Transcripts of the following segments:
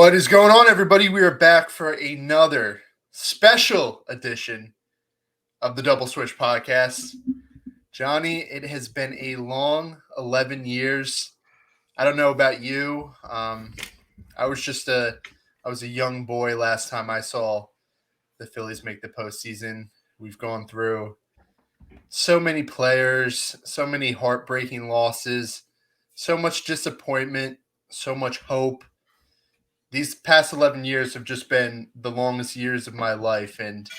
What is going on, everybody? We are back for another special edition of the Double Switch podcast. Johnny, it has been a long 11 years. I don't know about you. I was a young boy last time I saw the Phillies make the postseason. We've gone through so many players, so many heartbreaking losses, so much disappointment, so much hope. These past 11 years have just been the longest years of my life, and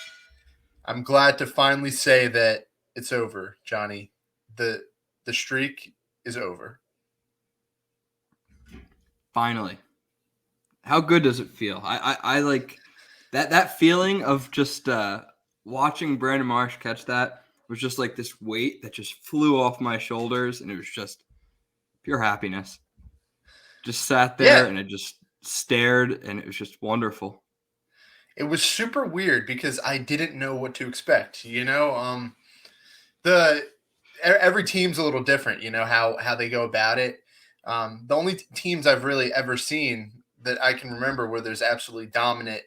I'm glad to finally say that it's over, Johnny. The streak is over. Finally. How good does it feel? I like that feeling of just watching Brandon Marsh catch that was just like this weight that just flew off my shoulders, and it was just pure happiness. Just sat there and it just stared, and it was just wonderful. It was super weird because I didn't know what to expect. Every team's a little different. You know how they go about it. The only teams I've really ever seen that I can remember where there's absolutely dominant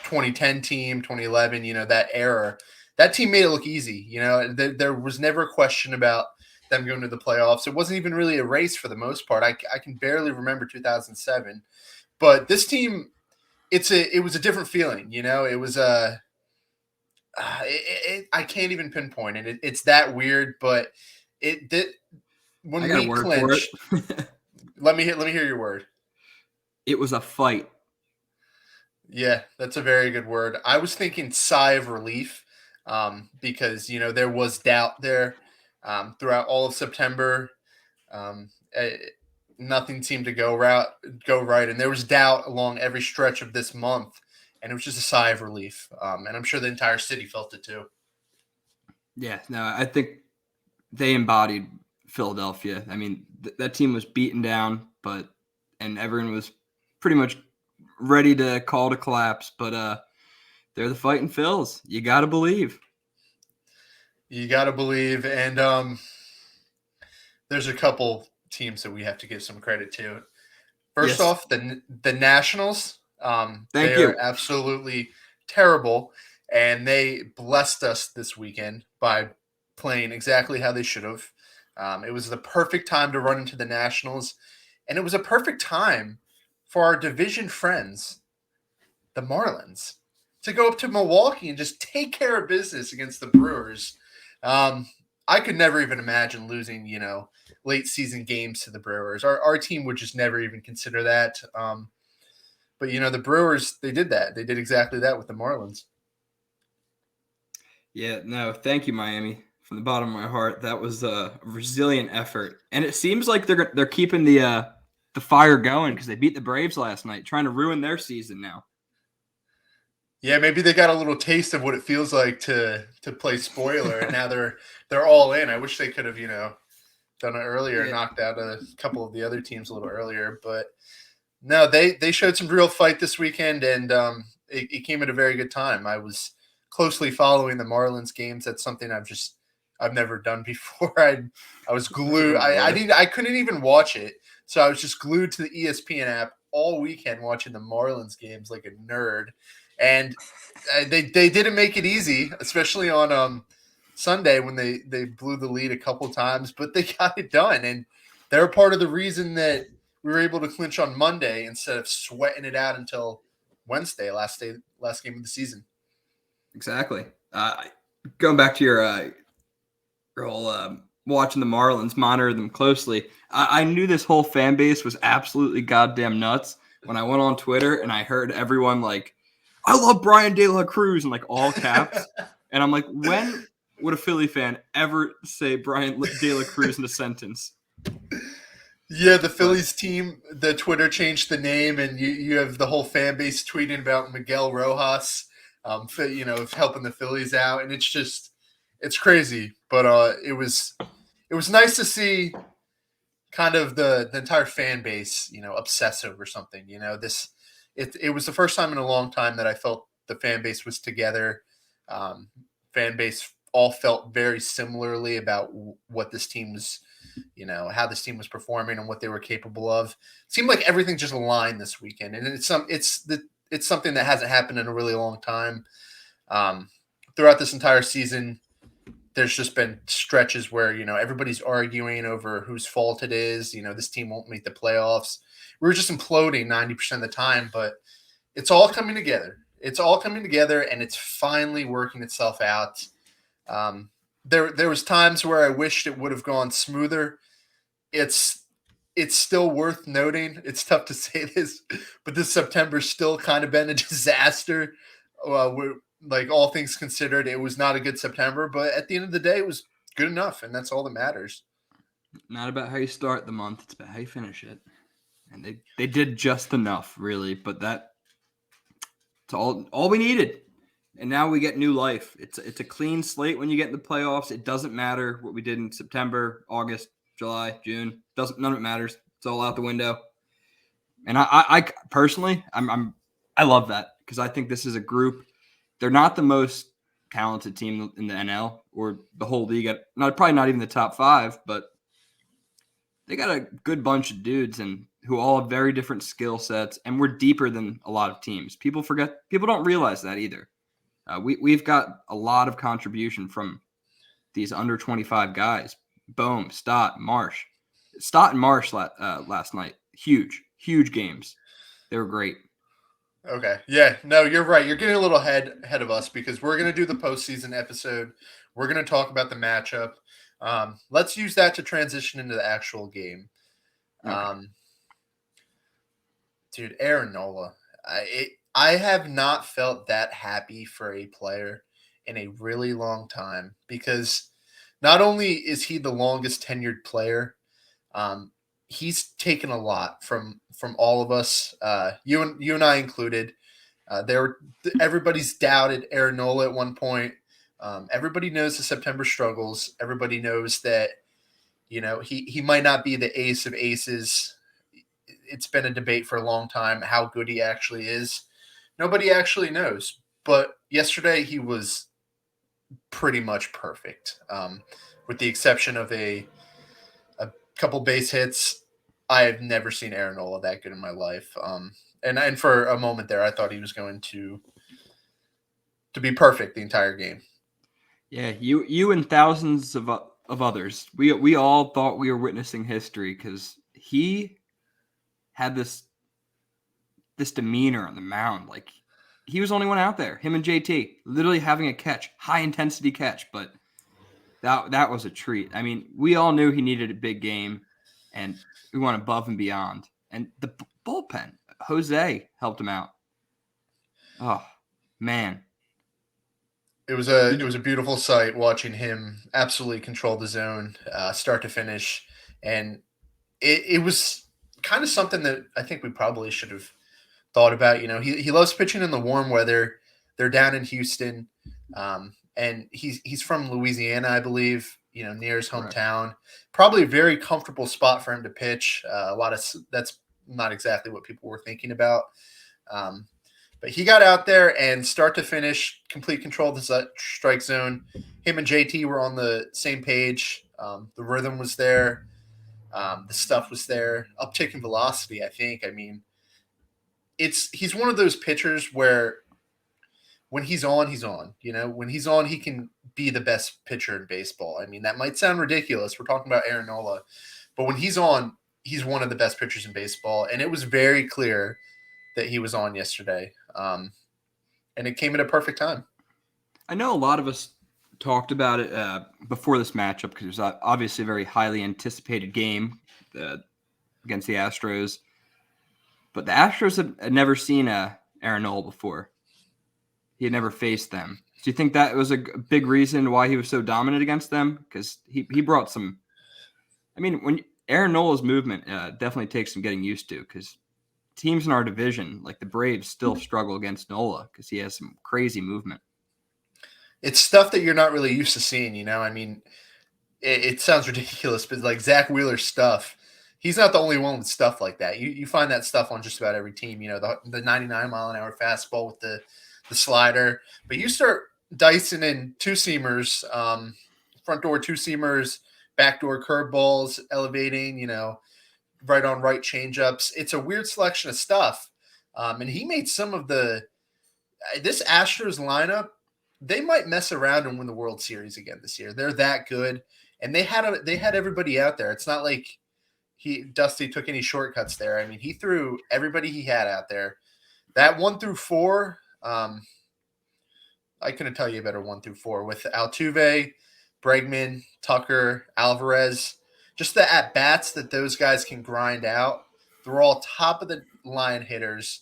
2010 team, 2011, that era, that team made it look easy. There was never a question about them going to the playoffs. It wasn't even really a race for the most part. I can barely remember 2007, but this team, it was a different feeling. It was I can't even pinpoint it. It's that weird, but it did when I got we a word clinched. For it. Let me hear your word. It was a fight. Yeah, that's a very good word. I was thinking sigh of relief because there was doubt there throughout all of September. Um, Nothing seemed to go right, and there was doubt along every stretch of this month, and it was just a sigh of relief. And I'm sure the entire city felt it too. Yeah, no, I think they embodied Philadelphia. I mean, that team was beaten down, and everyone was pretty much ready to call to collapse. But they're the fighting Phils. You got to believe. You got to believe, and there's a couple teams that we have to give some credit to. First off, the Nationals. They are absolutely terrible, and they blessed us this weekend by playing exactly how they should have. It was the perfect time to run into the Nationals, and it was a perfect time for our division friends, the Marlins, to go up to Milwaukee and just take care of business against the Brewers. I could never even imagine losing, late season games to the Brewers. Our team would just never even consider that. But the Brewers, they did that. They did exactly that with the Marlins. Yeah, no, thank you, Miami. From the bottom of my heart, that was a resilient effort, and it seems like they're keeping the fire going because they beat the Braves last night, trying to ruin their season now. Yeah, maybe they got a little taste of what it feels like to play spoiler, and now they're all in. I wish they could have done it earlier, knocked out a couple of the other teams a little earlier, but no, they showed some real fight this weekend, and it came at a very good time. I was closely following the Marlins games. That's something I've never done before. I was glued. I couldn't even watch it, so I was just glued to the ESPN app all weekend watching the Marlins games like a nerd. And they didn't make it easy, especially on Sunday when they blew the lead a couple times, but they got it done, and they're part of the reason that we were able to clinch on Monday instead of sweating it out until Wednesday, last game of the season. Exactly. Going back to your whole watching the Marlins, monitor them closely. I knew this whole fan base was absolutely goddamn nuts when I went on Twitter and I heard everyone like, I love Brian De La Cruz in like all caps. And I'm like, when would a Philly fan ever say Brian De La Cruz in a sentence? Yeah, the Phillies team, the Twitter changed the name, and you have the whole fan base tweeting about Miguel Rojas, helping the Phillies out, and it's crazy. But it was nice to see kind of the entire fan base, obsess over something. It was the first time in a long time that I felt the fan base was together. Fan base all felt very similarly about what this team was how this team was performing and what they were capable of. It seemed like everything just aligned this weekend, and it's something that hasn't happened in a really long time. Throughout this entire season, there's just been stretches where everybody's arguing over whose fault it is. This team won't make the playoffs. We were just imploding 90% of the time, but it's all coming together. It's all coming together, and it's finally working itself out. There was times where I wished it would have gone smoother. It's still worth noting. It's tough to say this, but this September's still kind of been a disaster. Like all things considered, it was not a good September, but at the end of the day, it was good enough, and that's all that matters. Not about how you start the month; it's about how you finish it. And they did just enough, really. But that's all we needed. And now we get new life. It's a clean slate when you get in the playoffs. It doesn't matter what we did in September, August, July, June. None of it matters. It's all out the window. And I personally, I love that because I think this is a group. They're not the most talented team in the NL or the whole league. Probably not even the top 5, but they got a good bunch of dudes and who all have very different skill sets, and we're deeper than a lot of teams. People don't realize that either. We've got a lot of contribution from these under 25 guys. Bohm, Stott, Marsh. Stott and Marsh last night. Huge games. They were great. Okay. Yeah, no, you're right. You're getting a little ahead of us because we're going to do the postseason episode. We're going to talk about the matchup. Let's use that to transition into the actual game. Okay. Dude, Aaron Nola. I have not felt that happy for a player in a really long time because not only is he the longest tenured player, he's taken a lot from all of us, you and I included. Everybody's doubted Aaron Nola at one point. Everybody knows the September struggles. Everybody knows that he might not be the ace of aces. It's been a debate for a long time how good he actually is. Nobody actually knows. But yesterday he was pretty much perfect, with the exception of a couple base hits. I have never seen Aaron Nola that good in my life. And for a moment there, I thought he was going to be perfect the entire game. Yeah, you and thousands of others. We all thought we were witnessing history because he had this demeanor on the mound. Like he was the only one out there. Him and JT literally having a catch, high intensity catch, but that was a treat. I mean, we all knew he needed a big game, and we went above and beyond. And the bullpen, Jose helped him out. Oh man, it was a beautiful sight watching him absolutely control the zone, start to finish, and it was kind of something that I think we probably should have thought about. He loves pitching in the warm weather. They're down in Houston, and he's from Louisiana, I believe. Near his hometown. Right. Probably a very comfortable spot for him to pitch. That's not exactly what people were thinking about. But he got out there and start to finish, complete control of the strike zone. Him and JT were on the same page. The rhythm was there. The stuff was there. Uptick in velocity, I think. I mean, he's one of those pitchers where when he's on, he's on. When he's on, he can be the best pitcher in baseball. I mean, that might sound ridiculous. We're talking about Aaron Nola. But when he's on, he's one of the best pitchers in baseball. And it was very clear that he was on yesterday. And it came at a perfect time. I know a lot of us talked about it before this matchup because it was obviously a very highly anticipated game against the Astros. But the Astros had never seen Aaron Nola before. He had never faced them. Do you think that was a big reason why he was so dominant against them? Because he brought some – I mean, when Aaron Nola's movement definitely takes some getting used to because teams in our division, like the Braves, still struggle against Nola because he has some crazy movement. It's stuff that you're not really used to seeing, I mean, it sounds ridiculous, but like Zach Wheeler's stuff, he's not the only one with stuff like that. You find that stuff on just about every team, the 99-mile-an-hour fastball with the slider. But you start dicing in two-seamers, front door two-seamers, backdoor curveballs, elevating, right on right changeups. It's a weird selection of stuff. And he made some of this Astros lineup. They might mess around and win the World Series again this year. They're that good, and they had everybody out there. It's not like Dusty took any shortcuts there. I mean, he threw everybody he had out there. That 1 through 4, I couldn't tell you a better 1 through 4 with Altuve, Bregman, Tucker, Alvarez. Just the at bats that those guys can grind out. They're all top of the line hitters.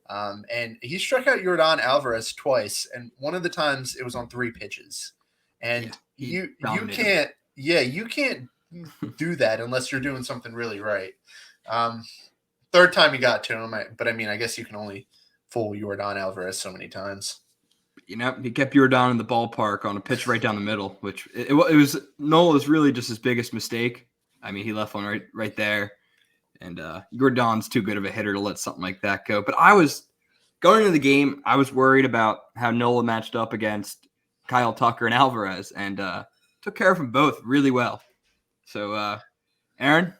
And he struck out Yordan Alvarez twice, and one of the times it was on 3 pitches. And you can't do that unless you're doing something really right. Third time you got to him, but I mean, I guess you can only fool Yordan Alvarez so many times. He kept Yordan in the ballpark on a pitch right down the middle, which it was Nola's really just his biggest mistake. I mean, he left one right there. And Yordan's too good of a hitter to let something like that go. But I was going into the game, I was worried about how Nola matched up against Kyle Tucker and Alvarez, and took care of them both really well. So, Aaron,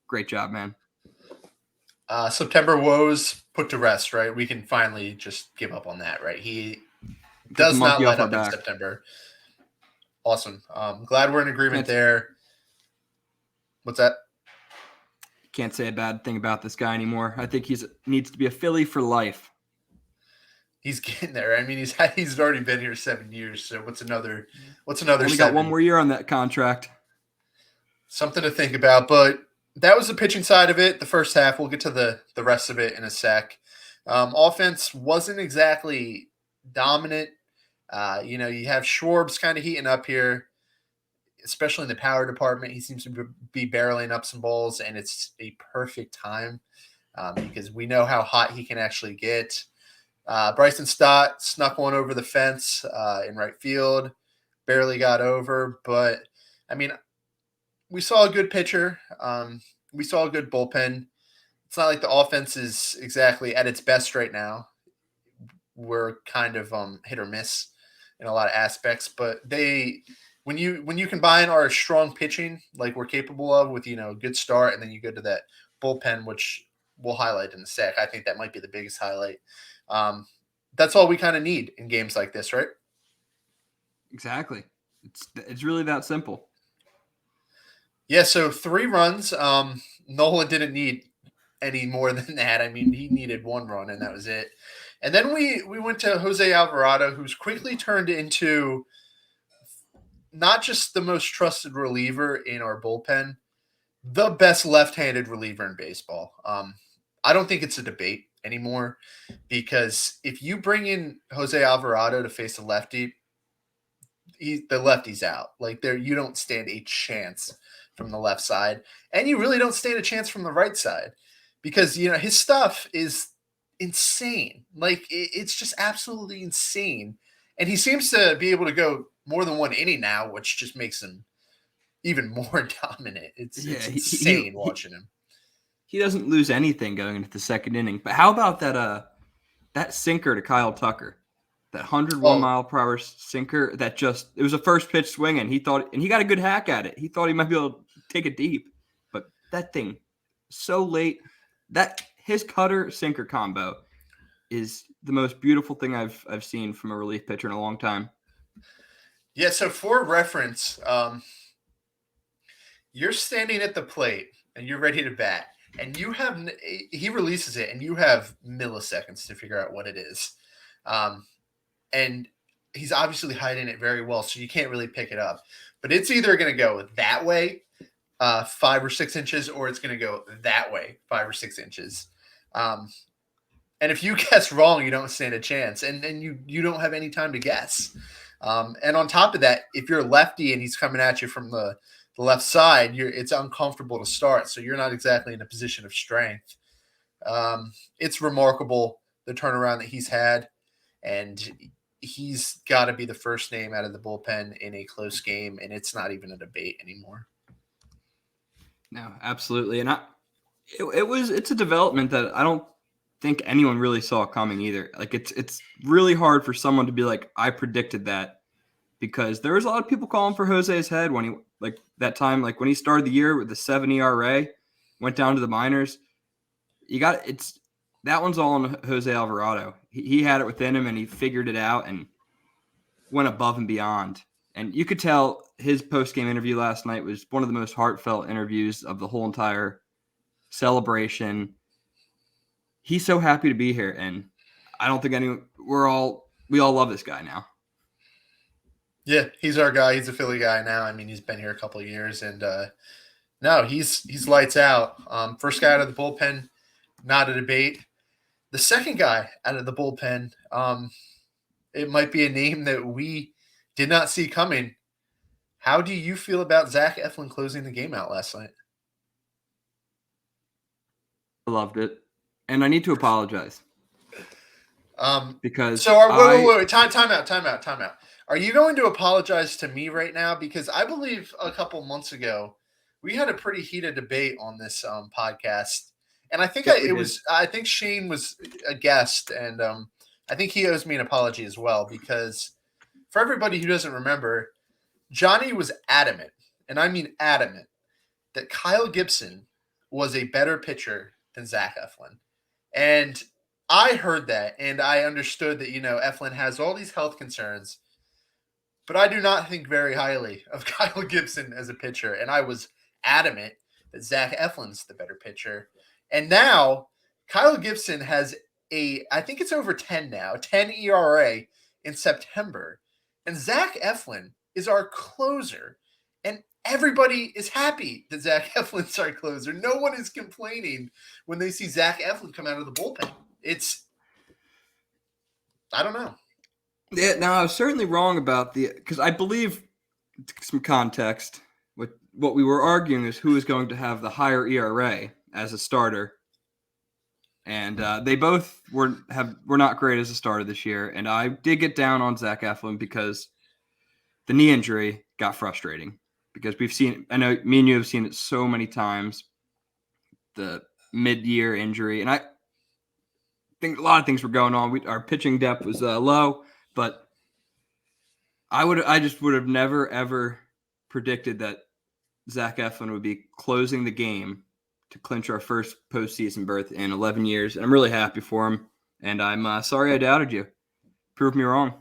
great job, man. September woes put to rest, right? We can finally just give up on that, right? He does not let up in September. Awesome. Glad we're in agreement there. What's that? Can't say a bad thing about this guy anymore. I think needs to be a Philly for life. He's getting there. I mean, he's already been here 7 years. So what's another? Only got 1 more year on that contract. Something to think about. But that was the pitching side of it. The first half. We'll get to the rest of it in a sec. Offense wasn't exactly dominant. You have Schwarb's kind of heating up here, especially in the power department. He seems to be barreling up some balls, and it's a perfect time because we know how hot he can actually get. Bryson Stott snuck one over the fence in right field, barely got over. But, I mean, we saw a good pitcher. We saw a good bullpen. It's not like the offense is exactly at its best right now. We're kind of hit or miss in a lot of aspects. But when you combine our strong pitching, like we're capable of with, a good start, and then you go to that bullpen, which we'll highlight in a sec. I think that might be the biggest highlight. That's all we kind of need in games like this, right? Exactly. It's really that simple. Yeah, so 3 runs. Nola didn't need any more than that. I mean, he needed 1 run, and that was it. And then we went to Jose Alvarado, who's quickly turned into not just the most trusted reliever in our bullpen, the best left-handed reliever in baseball. I don't think it's a debate anymore, because if you bring in Jose Alvarado to face a lefty, the lefty's out. Like, you don't stand a chance from the left side, and you really don't stand a chance from the right side, because his stuff is insane. Like, it's just absolutely insane, and he seems to be able to go more than 1 inning now, which just makes him even more dominant. It's insane watching him. He doesn't lose anything going into the second inning. But how about that sinker to Kyle Tucker? That 101 mile per hour sinker it was a first pitch swing, and he got a good hack at it. He thought he might be able to take it deep, but that thing so late, that his cutter sinker combo is the most beautiful thing I've seen from a relief pitcher in a long time. Yeah. So for reference, you're standing at the plate and you're ready to bat, and he releases it, and you have milliseconds to figure out what it is. And he's obviously hiding it very well, so you can't really pick it up. But it's either going to go that way, 5 or 6 inches, or it's going to go that way, 5 or 6 inches. And if you guess wrong, you don't stand a chance, and you don't have any time to guess. And on top of that, if you're a lefty and he's coming at you from the left side, it's uncomfortable to start, so you're not exactly in a position of strength. It's remarkable, the turnaround that he's had, and he's got to be the first name out of the bullpen in a close game, and it's not even a debate anymore. No, absolutely. And it's a development that I don't think anyone really saw coming either. Like, it's really hard for someone to be like, I predicted that because there was a lot of people calling for Jose's head when he when he started the year with the 7 ERA, went down to the minors. That one's all on Jose Alvarado. He had it within him and he figured it out and went above and beyond. And you could tell his post-game interview last night was one of the most heartfelt interviews of the whole entire celebration. He's so happy to be here, and I don't think we all love this guy now. Yeah, he's our guy. He's a Philly guy now. I mean, he's been here a couple of years, and no, he's lights out. First guy out of the bullpen, not a debate. The second guy out of the bullpen, it might be a name that we did not see coming. How do you feel about Zach Eflin closing the game out last night? I loved it, and I need to apologize. Because wait, time out. Are you going to apologize to me right now? Because I believe a couple months ago we had a pretty heated debate on this podcast, and I think I think Shane was a guest, and I think he owes me an apology as well. Because for everybody who doesn't remember, Johnny was adamant, and I mean adamant, that Kyle Gibson was a better pitcher than Zach Eflin, and I heard that, and I understood that, Eflin has all these health concerns, but I do not think very highly of Kyle Gibson as a pitcher, and I was adamant that Zach Eflin's the better pitcher. And now Kyle Gibson has I think it's over 10 now, 10 ERA in September, and Zach Eflin is our closer, and everybody is happy that Zach Eflin's our closer. No one is complaining when they see Zach Eflin come out of the bullpen. I don't know. Yeah, now I was certainly wrong about because I believe some context with what we were arguing is who is going to have the higher ERA as a starter, and they both were not great as a starter this year. And I did get down on Zach Eflin because the knee injury got frustrating because I know me and you have seen it so many times, the mid-year injury, and I think a lot of things were going on. Our pitching depth was low, but I just would have never ever predicted that Zach Eflin would be closing the game to clinch our first postseason berth in 11 years. And I'm really happy for him, and I'm sorry I doubted you. Proved me wrong.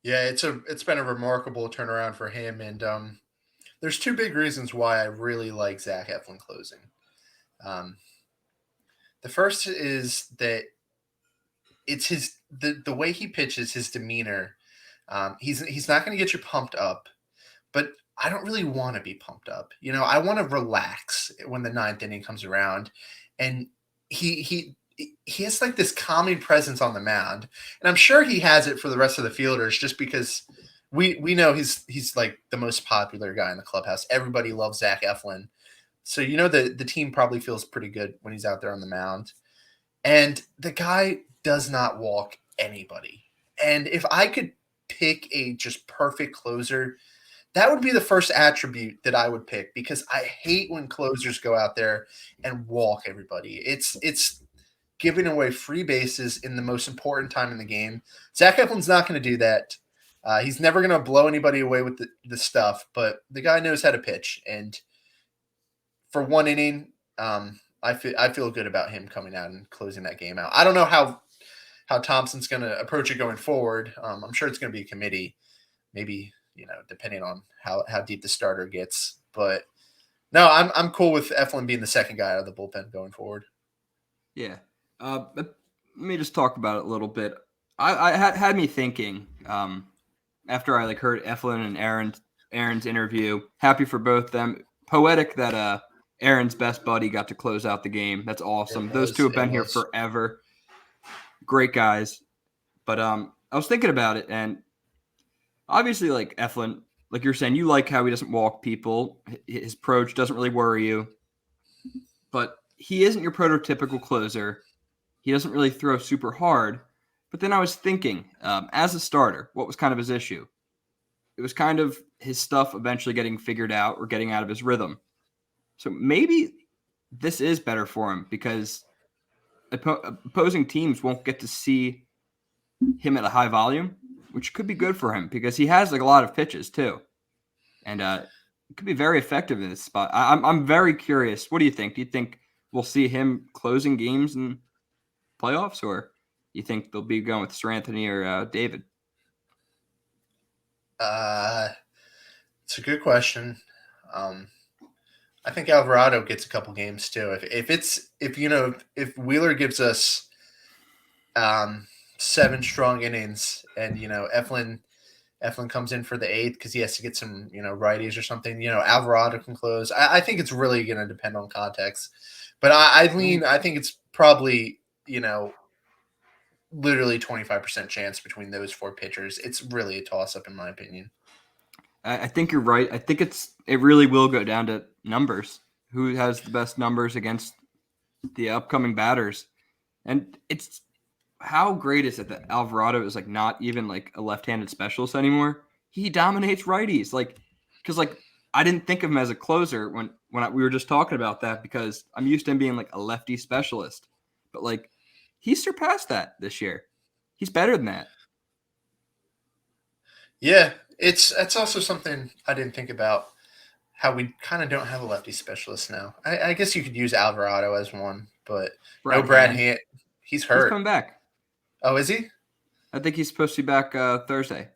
Yeah, it's been a remarkable turnaround for him, and there's two big reasons why I really like Zach Eflin closing. The first is that it's the way he pitches, his demeanor. He's not going to get you pumped up, but I don't really want to be pumped up. I want to relax when the ninth inning comes around, and he has like this calming presence on the mound, and I'm sure he has it for the rest of the fielders just because we know he's like the most popular guy in the clubhouse. Everybody loves Zach Eflin. So, the team probably feels pretty good when he's out there on the mound. And the guy does not walk anybody. And if I could pick a just perfect closer, that would be the first attribute that I would pick, because I hate when closers go out there and walk everybody. It's giving away free bases in the most important time in the game. Zach Eflin's not going to do that. He's never going to blow anybody away with the stuff, but the guy knows how to pitch. And for one inning, I feel good about him coming out and closing that game out. I don't know how Thompson's going to approach it going forward. I'm sure it's going to be a committee, maybe, depending on how deep the starter gets. But no, I'm cool with Eflin being the second guy out of the bullpen going forward. Yeah. Let me just talk about it a little bit. I had me thinking after I heard Eflin and Aaron's interview. Happy for both of them. Poetic that Aaron's best buddy got to close out the game. That's awesome. Those two have been here forever. Great guys. But I was thinking about it, and obviously, Eflin, like you're saying, you like how he doesn't walk people. His approach doesn't really worry you. But he isn't your prototypical closer. He doesn't really throw super hard. But then I was thinking, as a starter, what was kind of his issue? It was kind of his stuff eventually getting figured out or getting out of his rhythm. So maybe this is better for him because opposing teams won't get to see him at a high volume. which could be good for him because he has like a lot of pitches too, and it could be very effective in this spot. I'm very curious. What do you think? Do you think we'll see him closing games in playoffs, or you think they'll be going with Sir Anthony or David? It's a good question. Um, I think Alvarado gets a couple games too. If Wheeler gives us 7 strong innings, and Eflin comes in for the 8th because he has to get some righties or something. Alvarado can close. I think it's really going to depend on context, but I lean. I think it's probably literally 25% chance between those 4 pitchers. It's really a toss up in my opinion. I think you're right. I think it really will go down to numbers. Who has the best numbers against the upcoming batters? And it's how great is it that Alvarado is like not even like a left-handed specialist anymore? He dominates righties, because I didn't think of him as a closer when we were just talking about that because I'm used to him being like a lefty specialist, but like he surpassed that this year. He's better than that. Yeah, that's also something I didn't think about. How we kind of don't have a lefty specialist now. I guess you could use Alvarado as one, but no Brad Brad Hand, Hand. He's he's hurt. coming back. Oh, is he? I think he's supposed to be back Thursday.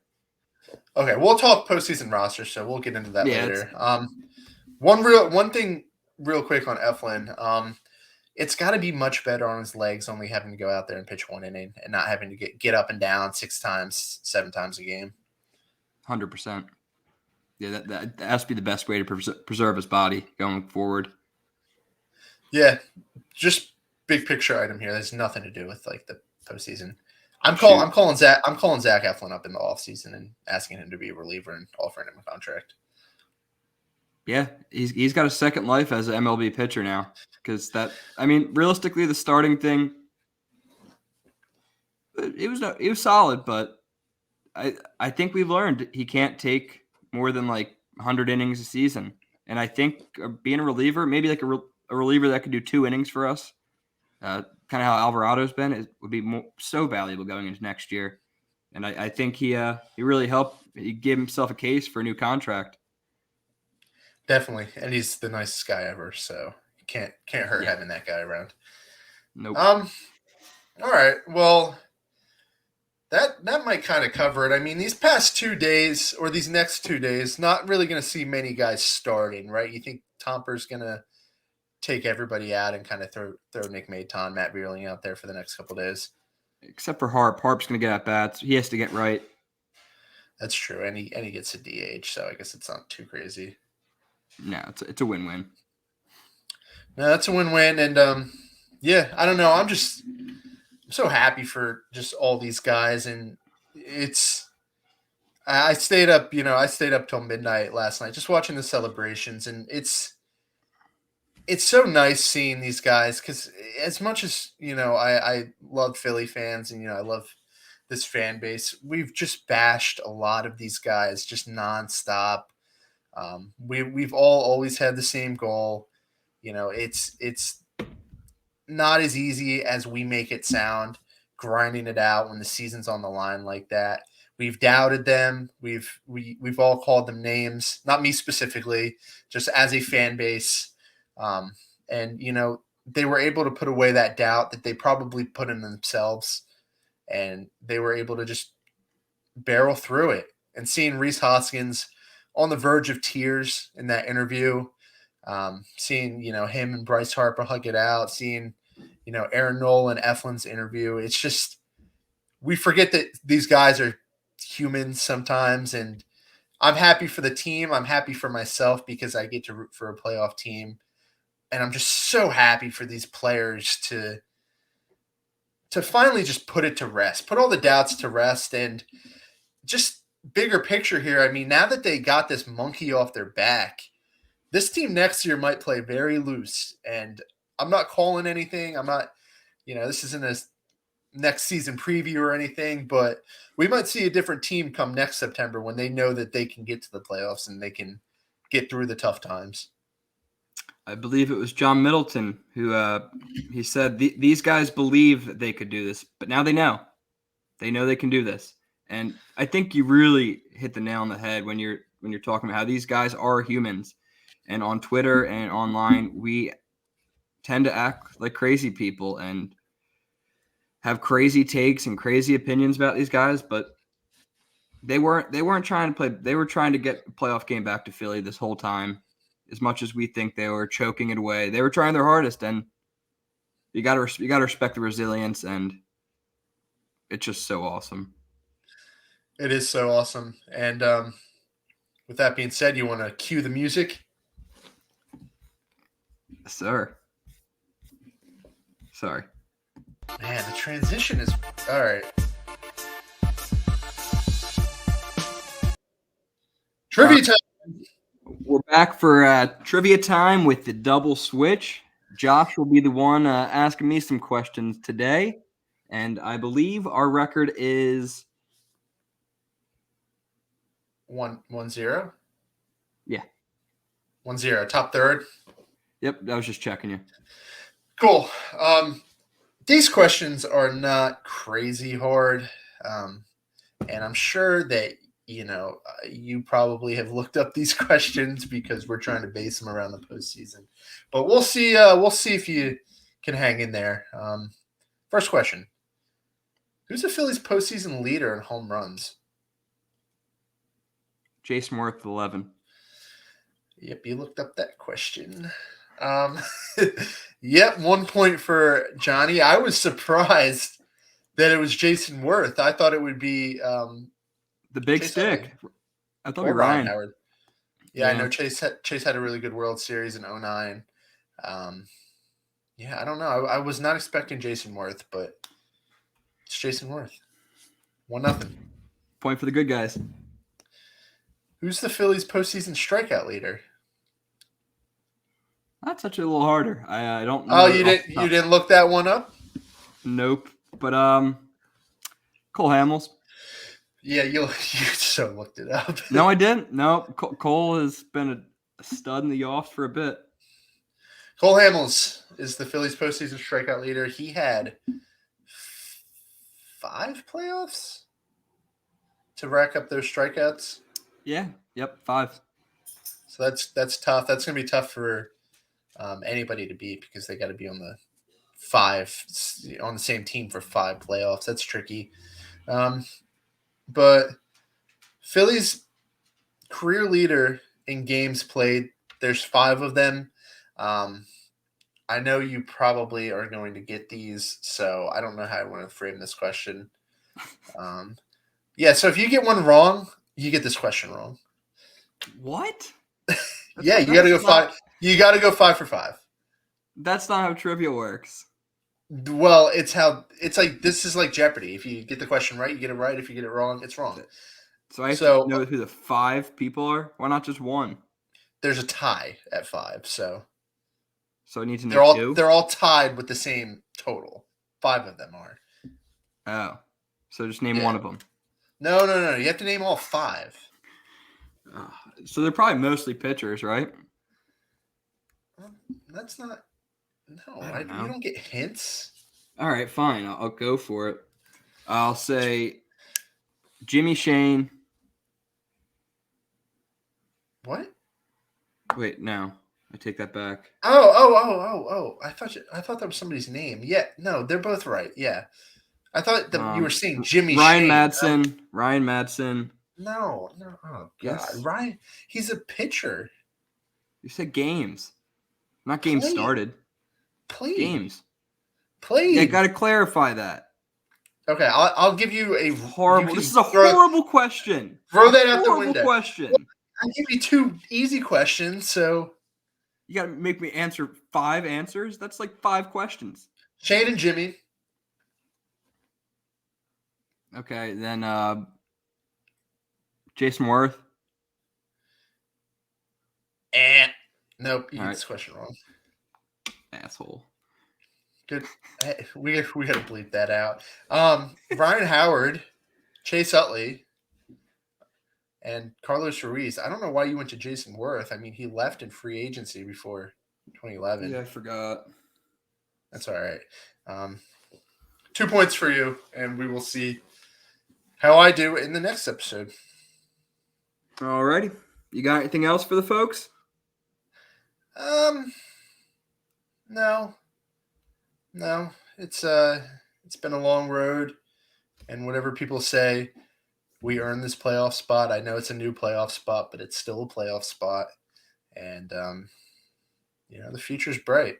Okay, we'll talk postseason roster, so we'll get into that Yeah, later. One thing real quick on Eflin. It's got to be much better on his legs, only having to go out there and pitch 1 inning and not having to get up and down 6 times, 7 times a game. 100%. Yeah, that has to be the best way to preserve his body going forward. Yeah, just big picture item here. There's nothing to do with like the postseason. I'm calling Zach Eflin up in the offseason and asking him to be a reliever and offering him a contract. Yeah, he's got a second life as an MLB pitcher now. Because realistically, the starting thing, it was solid, but I think we've learned he can't take more than like 100 innings a season. And I think being a reliever, maybe like a reliever that could do 2 innings for us, kind of how Alvarado's been, would be so valuable going into next year. And I think he really helped. He gave himself a case for a new contract. Definitely, and he's the nicest guy ever, so can't hurt having that guy around. Nope. All right. Well, that might kind of cover it. I mean, these past 2 days or these next 2 days, not really going to see many guys starting, right? You think Tomper's going to take everybody out and kind of throw Nick Maton, Matt Vierling out there for the next couple of days? Except for Harp. Harp's going to get at bats. He has to get right. That's true, and he gets a DH, so I guess it's not too crazy. No, it's a win-win. No, that's a win-win, and yeah, I don't know. I'm so happy for just all these guys, and I stayed up till midnight last night just watching the celebrations, and it's so nice seeing these guys because as much as I love Philly fans and I love this fan base, we've just bashed a lot of these guys just nonstop. We've all always had the same goal. It's not as easy as we make it sound, grinding it out when the season's on the line like that. We've doubted them. We've all called them names, not me specifically, just as a fan base. And they were able to put away that doubt that they probably put in themselves, and they were able to just barrel through it. And seeing Rhys Hoskins on the verge of tears in that interview, seeing him and Bryce Harper hug it out, seeing Aaron Nola and Eflin's interview, it's just we forget that these guys are humans sometimes, and I'm happy for the team. I'm happy for myself because I get to root for a playoff team, and I'm just so happy for these players to finally just put it to rest, put all the doubts to rest, and just bigger picture here. I mean, now that they got this monkey off their back, this team next year might play very loose, and I'm not calling anything. I'm not, this isn't a next season preview or anything, but we might see a different team come next September when they know that they can get to the playoffs and they can get through the tough times. I believe it was John Middleton who he said these guys believe that they could do this, but now they know. They know they can do this. And I think you really hit the nail on the head when you're talking about how these guys are humans. And on Twitter and online, we tend to act like crazy people and have crazy takes and crazy opinions about these guys, but they weren't trying to play. They were trying to get a playoff game back to Philly this whole time. As much as we think they were choking it away, they were trying their hardest, and you got to respect the resilience, and it's just so awesome. It is so awesome. And with that being said, you want to cue the music? Sir. Sorry. Man, the transition is all right. Trivia time. We're back for trivia time with the double switch. Josh will be the one asking me some questions today, and I believe our record is 1-0. Yeah. 1-0. Top third. Yep, I was just checking you. Cool. These questions are not crazy hard, and I'm sure that you probably have looked up these questions because we're trying to base them around the postseason. But we'll see. We'll see if you can hang in there. First question: who's the Phillies' postseason leader in home runs? Jason Worth, 11. Yep, you looked up that question. Yep, 1 point for Johnny. I was surprised that it was Jason Worth. I thought it would be the big Chase stick. I thought or it was Ryan Howard. Yeah, I know Chase had a really good World Series in 2009. Yeah, I don't know. I was not expecting Jason Worth, but it's Jason Worth. 1-0. Point for the good guys. Who's the Phillies' postseason strikeout leader? That's such a little harder. I don't know. Oh, you didn't look that one up? Nope. But Cole Hamels. Yeah, you so looked it up. No, I didn't. No, Cole has been a stud in the offs for a bit. Cole Hamels is the Phillies' postseason strikeout leader. He had 5 playoffs to rack up those strikeouts. Yeah. Yep. 5. So that's tough. That's going to be tough for anybody to beat because they got to be on the same team for 5 playoffs. That's tricky. But Phillies career leader in games played. There's 5 of them. I know you probably are going to get these, so I don't know how I want to frame this question. Yeah, so if you get one wrong, you get this question wrong. What? Yeah, you got to go 5. You got to go 5 for 5. That's not how trivia works. Well, it's like this is like Jeopardy. If you get the question right, you get it right. If you get it wrong, it's wrong. So I have to know who the 5 people are. Why not just one? There's a tie at 5, so I need to know 2. They're all tied with the same total. 5 of them are. Oh, so just name one of them. No. You have to name all 5. So they're probably mostly pitchers, right? That's not. No, you don't get hints. All right, fine. I'll go for it. I'll say Jimmy Shane. What? Wait, no. I take that back. Oh! I thought that was somebody's name. Yeah, no, they're both right. Yeah, I thought that you were saying Jimmy Ryan Shane. Madsen. Ryan Madsen. No. Oh God, yes. Ryan. He's a pitcher. You said games, not games started. Games. Played. Yeah, got to clarify that. Okay, I'll give you a horrible. This is a horrible question. Throw that out the window. Horrible question. Well, I'll give you 2 easy questions, so you got to make me answer 5 answers. That's like 5 questions. Shane and Jimmy. Okay, then Jason Worth. Nope, you get this question wrong. Asshole. Good. Hey, we got to bleep that out. Ryan Howard, Chase Utley, and Carlos Ruiz. I don't know why you went to Jason Worth. I mean, he left in free agency before 2011. Yeah, I forgot. That's all right. 2 points for you, and we will see how I do in the next episode. Alrighty. You got anything else for the folks? No. It's been a long road, and whatever people say, we earned this playoff spot. I know it's a new playoff spot, but it's still a playoff spot, and the future's bright.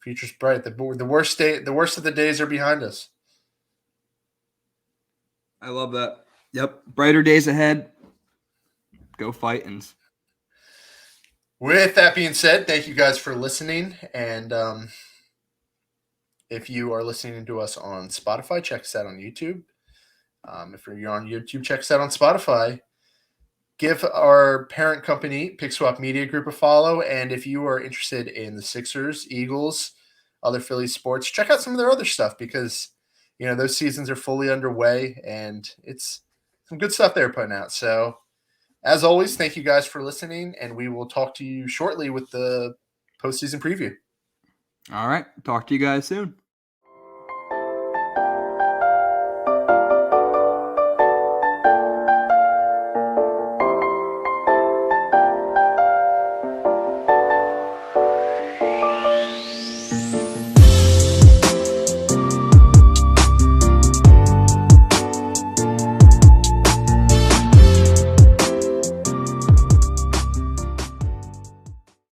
Future's bright. The worst of the days are behind us. I love that. Yep. Brighter days ahead. Go Fightins. With that being said, thank you guys for listening. And if you are listening to us on Spotify, check us out on YouTube. If you're on YouTube, check us out on Spotify. Give our parent company, Pick Swap Media Group, a follow. And if you are interested in the Sixers, Eagles, other Phillies sports, check out some of their other stuff because, those seasons are fully underway and it's some good stuff they're putting out. So, as always, thank you guys for listening, and we will talk to you shortly with the postseason preview. All right. Talk to you guys soon.